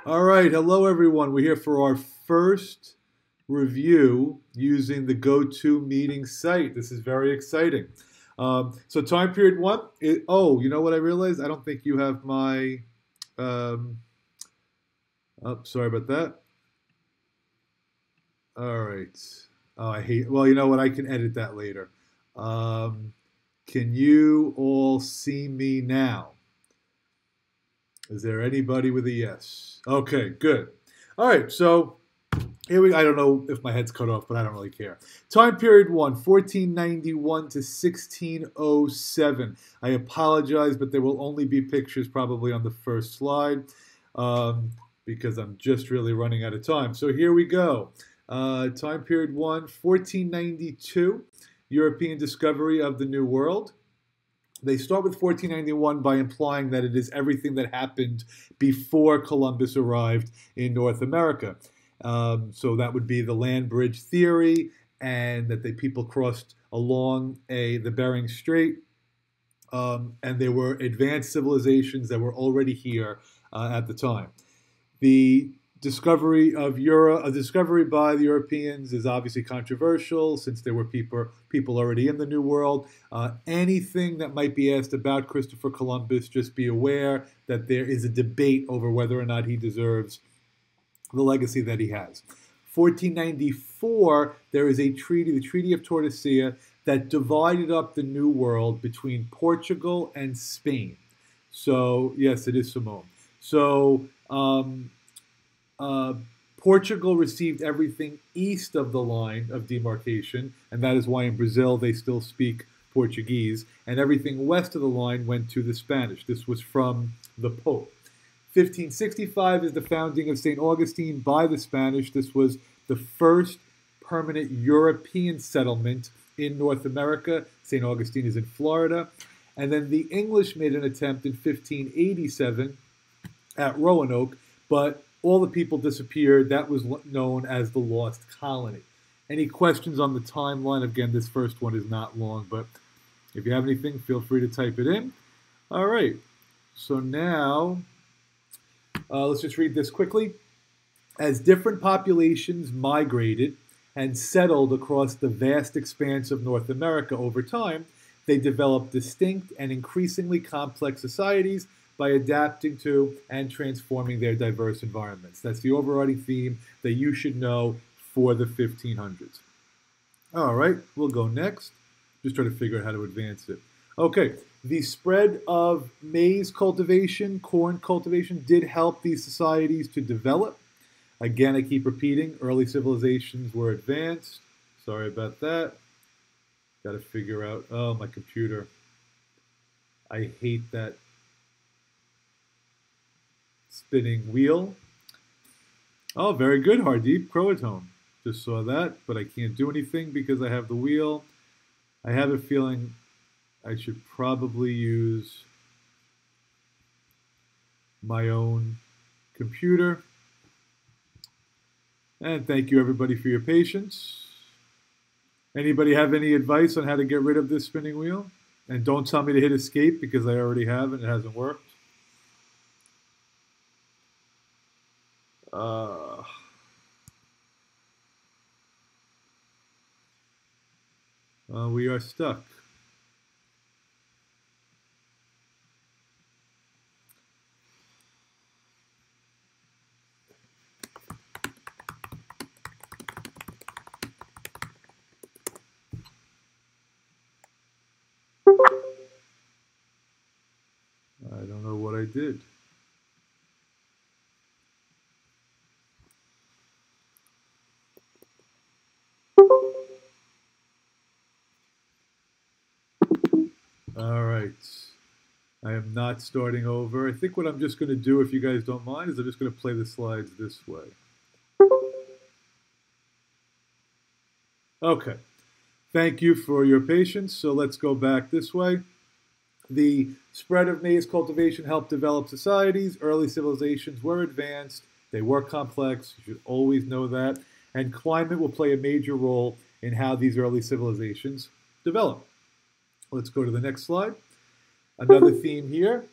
All right, hello everyone. We're here for our first review using the GoToMeeting site. This is very exciting. So time period one. Oh, you know what I realized? I don't think you have my. Um, oh, sorry about that. All right. Oh, I hate. Well, you know what? I can edit that later. Um, can you all see me now? Is there anybody with a yes? Okay, good. All right, so here we, I don't know if my head's cut off, but I don't really care. Time period one, 1491 to 1607. I apologize, but there will only be pictures probably on the first slide um, because I'm just really running out of time. So here we go. Time period one, 1492, European discovery of the New World. They start with 1491 by implying that it is everything that happened before Columbus arrived in North America. So that would be the land bridge theory, and that the people crossed along the Bering Strait, and there were advanced civilizations that were already here at the time. The discovery of Europe, a discovery by the Europeans, is obviously controversial since there were people already in the New World. Anything that might be asked about Christopher Columbus, just be aware that there is a debate over whether or not he deserves the legacy that he has. 1494, there is a treaty, the Treaty of Tordesillas, that divided up the New World between Portugal and Spain. So, yes, it is Simone. So, Portugal received everything east of the line of demarcation, and that is why in Brazil they still speak Portuguese, and everything west of the line went to the Spanish. This was from the Pope. 1565 is the founding of St. Augustine by the Spanish. This was the first permanent European settlement in North America. St. Augustine is in Florida. And then the English made an attempt in 1587 at Roanoke, but all the people disappeared. That was known as the Lost Colony. Any questions on the timeline? Again, this first one is not long, but if you have anything, feel free to type it in. All right. So now, let's just read this quickly. As different populations migrated and settled across the vast expanse of North America over time, they developed distinct and increasingly complex societies by adapting to and transforming their diverse environments. That's the overriding theme that you should know for the 1500s. All right, we'll go next. Just try to figure out how to advance it. Okay, the spread of maize cultivation, corn cultivation, did help these societies to develop. Again, I keep repeating, early civilizations were advanced. Sorry about that. Got to figure out, oh, my computer. I hate that spinning wheel. Oh, very good, Hardeep. Croatone. Just saw that, but I can't do anything because I have the wheel. I have a feeling I should probably use my own computer. And thank you, everybody, for your patience. Anybody have any advice on how to get rid of this spinning wheel? And don't tell me to hit escape because I already have and it hasn't worked. We are stuck. I don't know what I did. All right. I am not starting over. I think what I'm just going to do, if you guys don't mind, is I'm just going to play the slides this way. Okay. Thank you for your patience. So let's go back this way. The spread of maize cultivation helped develop societies. Early civilizations were advanced. They were complex. You should always know that. And climate will play a major role in how these early civilizations develop. Let's go to the next slide. Another theme here.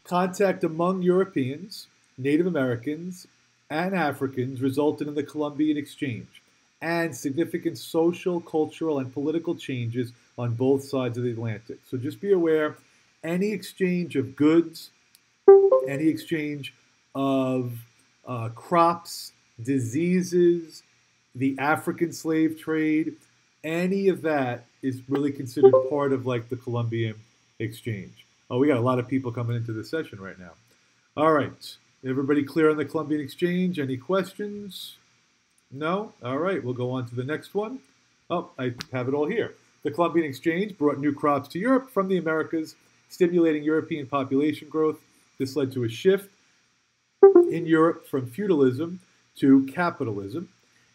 Contact among Europeans, Native Americans, and Africans resulted in the Columbian Exchange and significant social, cultural, and political changes on both sides of the Atlantic. So just be aware, any exchange of goods, any exchange of crops, diseases, the African slave trade, any of that is really considered part of like the Columbian Exchange. Oh, we got a lot of people coming into this session right now. All right. Everybody clear on the Columbian Exchange? Any questions? No? All right. We'll go on to the next one. Oh, I have it all here. The Columbian Exchange brought new crops to Europe from the Americas, stimulating European population growth. This led to a shift in Europe from feudalism to capitalism.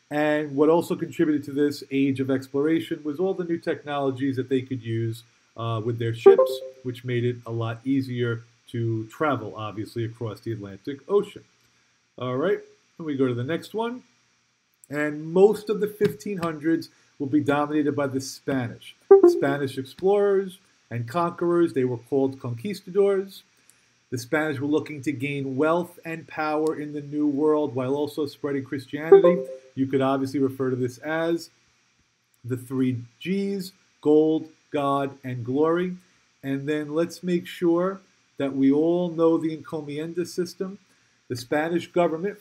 And what also contributed to this age of exploration was all the new technologies that they could use with their ships, which made it a lot easier to travel, obviously, across the Atlantic Ocean. All right, and we go to the next one. And most of the 1500s will be dominated by the Spanish. Spanish explorers and conquerors, they were called conquistadors. The Spanish were looking to gain wealth and power in the New World while also spreading Christianity. You could obviously refer to this as the 3 G's, gold, God, and glory. And then let's make sure that we all know the encomienda system. The Spanish government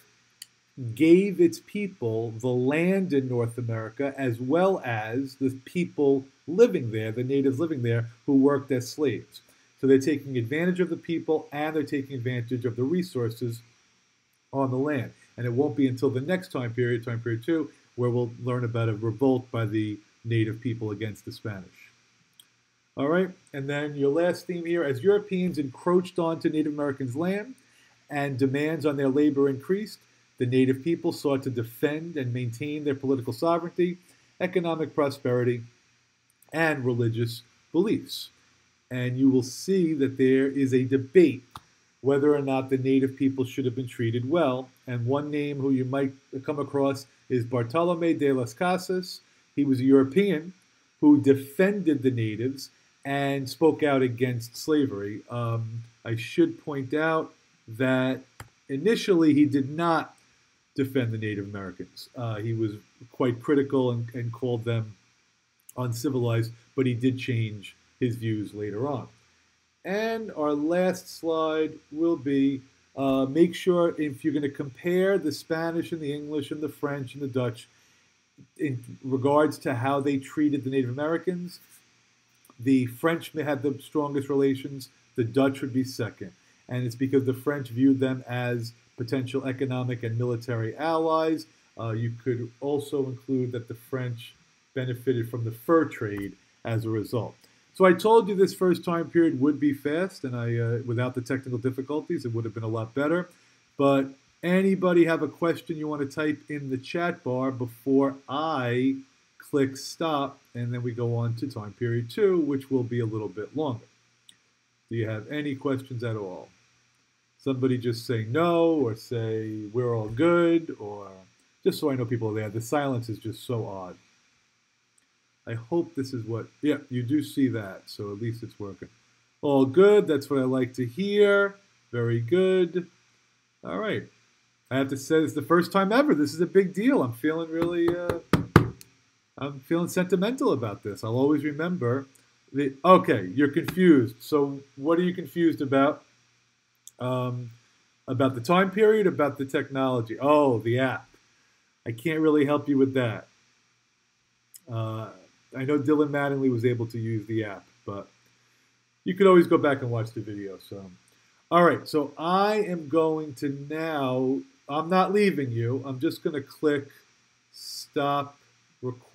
gave its people the land in North America as well as the people living there, the natives living there, who worked as slaves. So they're taking advantage of the people and they're taking advantage of the resources on the land. And it won't be until the next time period 2, where we'll learn about a revolt by the native people against the Spanish. All right, and then your last theme here, as Europeans encroached onto Native Americans' land and demands on their labor increased, the native people sought to defend and maintain their political sovereignty, economic prosperity, and religious beliefs. And you will see that there is a debate whether or not the native people should have been treated well. And one name who you might come across is Bartolomé de las Casas. He was a European who defended the natives and spoke out against slavery. I should point out that initially he did not defend the Native Americans. He was quite critical and called them uncivilized, but he did change his views later on. And our last slide will be, make sure if you're going to compare the Spanish and the English and the French and the Dutch in regards to how they treated the Native Americans, the French had the strongest relations, the Dutch would be second. And it's because the French viewed them as potential economic and military allies. You could also include that the French benefited from the fur trade as a result. So I told you this first time period would be fast, and without the technical difficulties, it would have been a lot better. But anybody have a question you want to type in the chat bar before I click stop, and then we go on to time period 2, which will be a little bit longer. Do you have any questions at all? Somebody just say no, or say we're all good, or just so I know people are there. The silence is just so odd. I hope this is what, yeah, you do see that, so at least it's working. All good, that's what I like to hear. Very good. All right. I have to say, it's the first time ever. This is a big deal. I'm feeling really, I'm feeling sentimental about this. I'll always remember. Okay, you're confused. So what are you confused about? About the time period, about the technology? Oh, the app. I can't really help you with that. I know Dylan Mattingly was able to use the app, but you could always go back and watch the video. So, all right, so I am going to now, I'm not leaving you. I'm just going to click stop recording.